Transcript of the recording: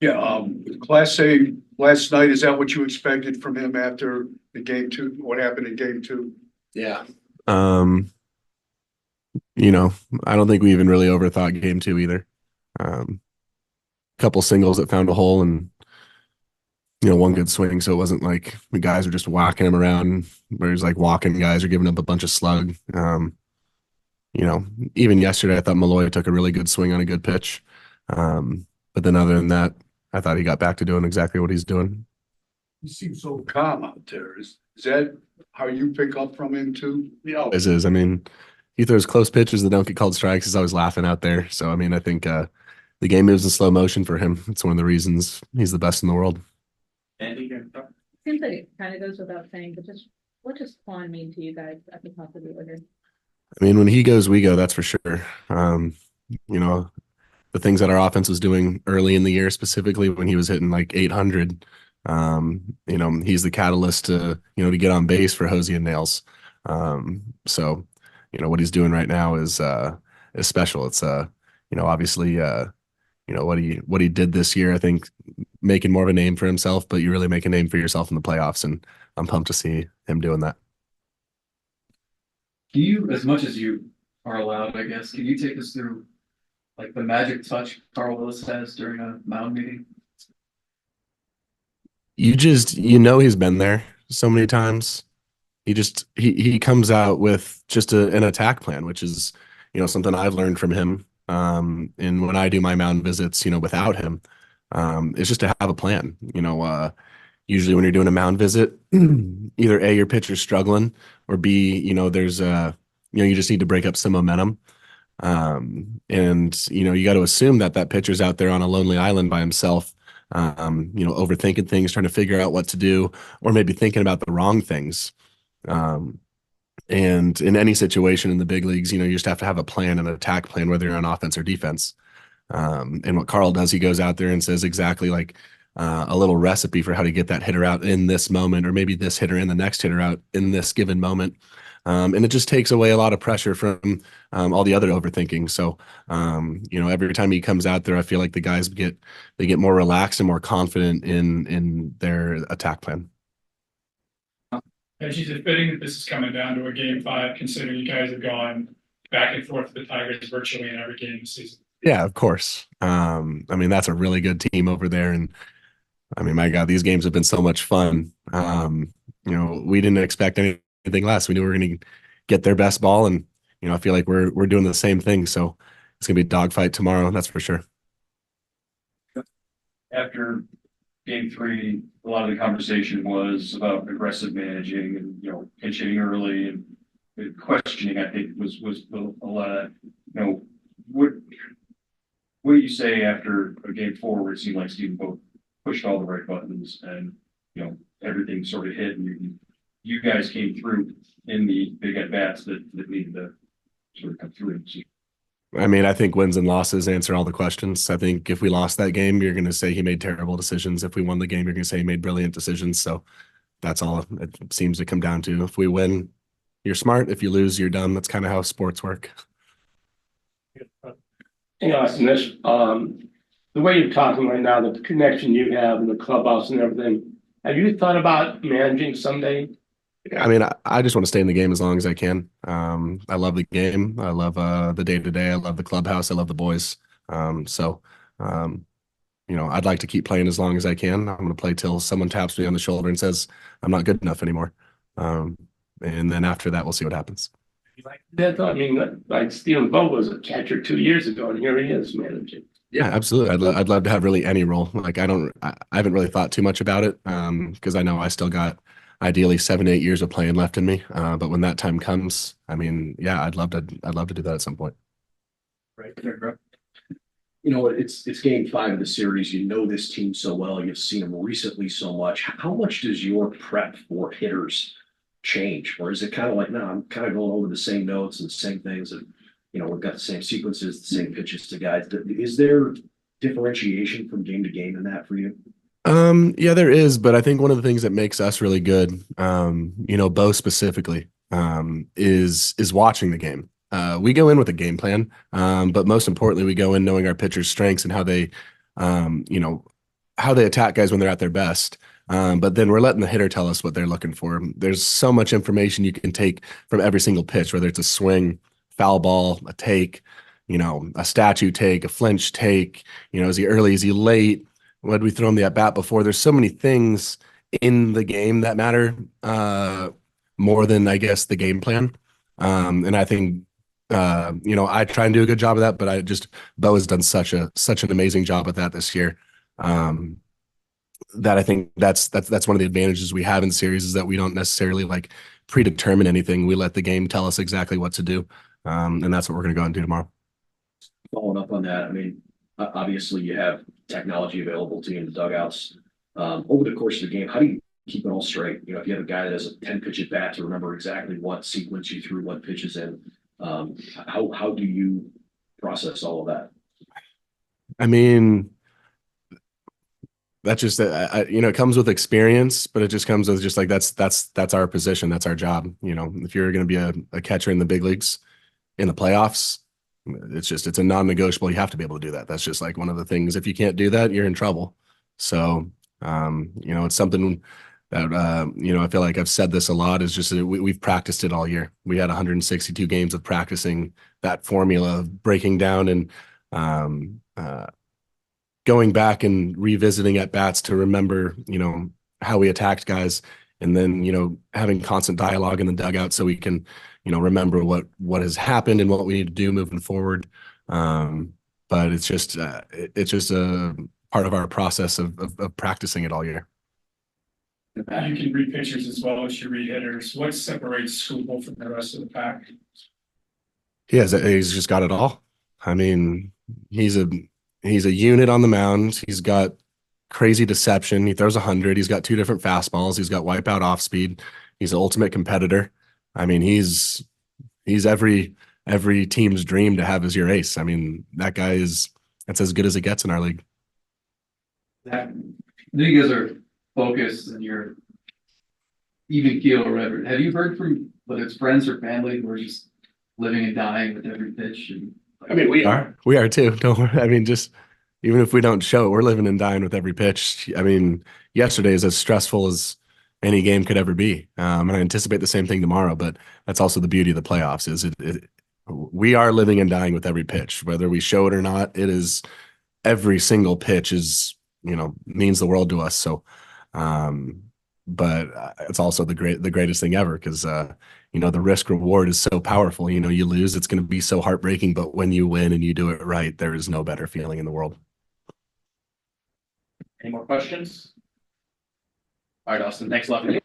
Yeah, Class A last night, is that what you expected from him after the game two? What happened in game two? Yeah. Um, you know, I don't think we even really overthought game two either. Couple singles that found a hole and one good swing. So it wasn't like the guys were just whacking him around where he's like walking guys or giving up a bunch of slug. You know, even yesterday I thought Malloy took a really good swing on a good pitch. But then other than that, I thought he got back to doing exactly what he's doing. He seems so calm out there. Is that how you pick up from him too? He always is. I mean, he throws close pitches that don't get called strikes. He's always laughing out there. So I mean, I think the game moves in slow motion for him. It's one of the reasons he's the best in the world. Seems like it kind of goes without saying, but just what does Quan mean to you guys at the top of the order? I mean, when he goes, we go. That's for sure. You know, the things that our offense was doing early in the year, specifically when he was hitting like 800. He's the catalyst to get on base for Hosey and Nails. So, what he's doing right now is special. It's obviously what he did this year. I think making more of a name for himself, but you really make a name for yourself in the playoffs, and I'm pumped to see him doing that. Can you, as much as you are allowed, I guess, can you take us through like the magic touch Carl Willis has during a mound meeting? He's been there so many times. He comes out with just an attack plan, which is something I've learned from him. And when I do my mound visits, without him, it's just to have a plan. Usually when you're doing a mound visit, either A, your pitcher's struggling, or B, there's you just need to break up some momentum. And you got to assume that pitcher's out there on a lonely island by himself, overthinking things, trying to figure out what to do, or maybe thinking about the wrong things. And in any situation in the big leagues, you just have to have a plan, an attack plan, whether you're on offense or defense. And what Carl does, he goes out there and says exactly like a little recipe for how to get that hitter out in this moment, or maybe this hitter and the next hitter out in this given moment. And it just takes away a lot of pressure from all the other overthinking. So, every time he comes out there, I feel like the guys get more relaxed and more confident in their attack plan. Hedges, it's fitting that this is coming down to a game 5, considering you guys have gone back and forth with the Tigers virtually in every game this season. Yeah, of course. I mean, that's a really good team over there. And I mean, my God, these games have been so much fun. We didn't expect anything less. We knew we were going to get their best ball. And, I feel like we're doing the same thing. So it's going to be a dogfight tomorrow. That's for sure. After game 3, a lot of the conversation was about aggressive managing and, pitching early, and the questioning, I think, was a lot of, what do you say after a game 4 where it seemed like Stephen Vogt pushed all the right buttons and, everything sort of hit, and you guys came through in the big at-bats that needed to sort of come through? I mean, I think wins and losses answer all the questions. I think if we lost that game, you're going to say he made terrible decisions. If we won the game, you're going to say he made brilliant decisions. So that's all it seems to come down to. If we win, you're smart. If you lose, you're dumb. That's kind of how sports work. Hey, Austin, the way you're talking right now, the connection you have in the clubhouse and everything, have you thought about managing someday? I mean, I just want to stay in the game as long as I can. I love the game. I love the day-to-day. I love the clubhouse. I love the boys. I'd like to keep playing as long as I can. I'm going to play till someone taps me on the shoulder and says I'm not good enough anymore. And then after that, we'll see what happens. I mean, like Stephen Vogt was a catcher 2 years ago, and here he is managing. Yeah, absolutely. I'd love to have really any role. Like I haven't really thought too much about it because I know I still got ideally 7 to 8 years of playing left in me. But when that time comes, I mean, yeah, I'd love to do that at some point. Right. It's game 5 of the series. You know this team so well. You've seen them recently so much. How much does your prep for hitters change? Or is it kind of like, no, I'm kind of going over the same notes and the same things, and we've got the same sequences, the same pitches to guys. Is there differentiation from game to game in that for you? Yeah, there is, but I think one of the things that makes us really good, Bo specifically, is watching the game. We go in with a game plan, but most importantly, we go in knowing our pitchers' strengths and how they, how they attack guys when they're at their best. But then we're letting the hitter tell us what they're looking for. There's so much information you can take from every single pitch, whether it's a swing, foul ball, a take, a statue take, a flinch take, is he early, is he late? What did we throw him the at bat before? There's so many things in the game that matter more than, I guess, the game plan. And I think, I try and do a good job of that, but Bo has done such an amazing job at that this year. That I think that's one of the advantages we have in series is that we don't necessarily like predetermine anything. We let the game tell us exactly what to do. And that's what we're going to go and do tomorrow. Following up on that, I mean, obviously you have technology available to you in the dugouts. Over the course of the game, how do you keep it all straight? If you have a guy that has a 10-pitch at bat to remember exactly what sequence you threw, what pitches in, how do you process all of that? I mean, that's just it comes with experience, but it just comes with just like that's our position, that's our job. If you're going to be a catcher in the big leagues, in the playoffs, it's a non-negotiable. You have to be able to do that. That's just like one of the things. If you can't do that, you're in trouble. So it's something that I feel like I've said this a lot, is just we've practiced it all year. We had 162 games of practicing that formula of breaking down and going back and revisiting at bats to remember, how we attacked guys, and then, having constant dialogue in the dugout so we can, remember what has happened and what we need to do moving forward. But it's just a part of our process of practicing it all year. You can read pitchers as well as you read hitters. What separates Skubal from the rest of the pack? He's just got it all. I mean, he's a unit on the mound. He's got crazy deception. He throws 100. He's got 2 different fastballs. He's got wipeout off speed. He's an ultimate competitor. I mean, he's every team's dream to have as your ace. I mean, that's as good as it gets in our league. That you guys are focused and you're even keel or whatever. Have you heard from whether it's friends or family who are just living and dying with every pitch? And I mean, we are. We are too. Don't worry. I mean, just even if we don't show it, we're living and dying with every pitch. I mean, yesterday is as stressful as any game could ever be. And I anticipate the same thing tomorrow, but that's also the beauty of the playoffs is we are living and dying with every pitch, whether we show it or not. It is every single pitch is, means the world to us. So, but it's also the greatest thing ever. Cause, the risk reward is so powerful. You lose, it's going to be so heartbreaking, but when you win and you do it right, there is no better feeling in the world. Any more questions? All right, Austin, thanks a lot for the